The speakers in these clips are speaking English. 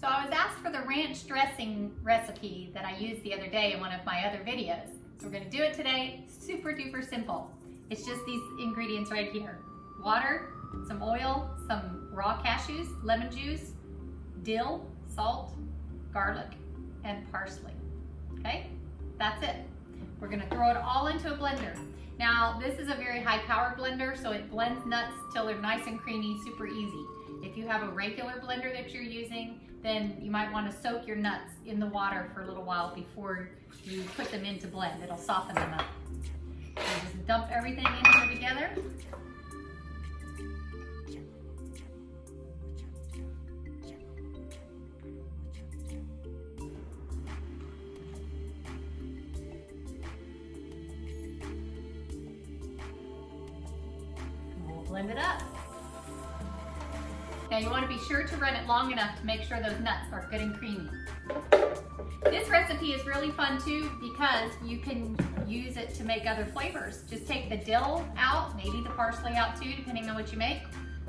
So I was asked for the ranch dressing recipe that I used the other day in one of my other videos. So we're gonna do it today, super duper simple. It's just these ingredients right here. Water, some oil, some raw cashews, lemon juice, dill, salt, garlic, and parsley. Okay, that's it. We're gonna throw it all into a blender. Now, this is a very high-powered blender, so it blends nuts till they're nice and creamy, super easy. If you have a regular blender that you're using, then you might want to soak your nuts in the water for a little while before you put them in to blend. It'll soften them up. So just dump everything in here together. We'll blend it up. Now you want to be sure to run it long enough to make sure those nuts are good and creamy. This recipe is really fun too because you can use it to make other flavors. Just take the dill out, maybe the parsley out too, depending on what you make.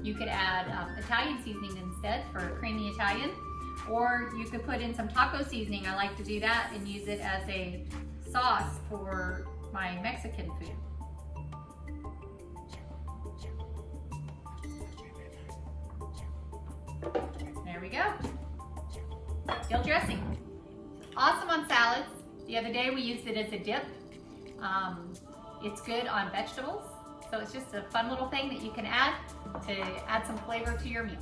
You could add Italian seasoning instead for creamy Italian, or you could put in some taco seasoning. I like to do that and use it as a sauce for my Mexican food. There we go. Dill dressing. Awesome on salads. The other day we used it as a dip. It's good on vegetables. So it's just a fun little thing that you can add to add some flavor to your meal.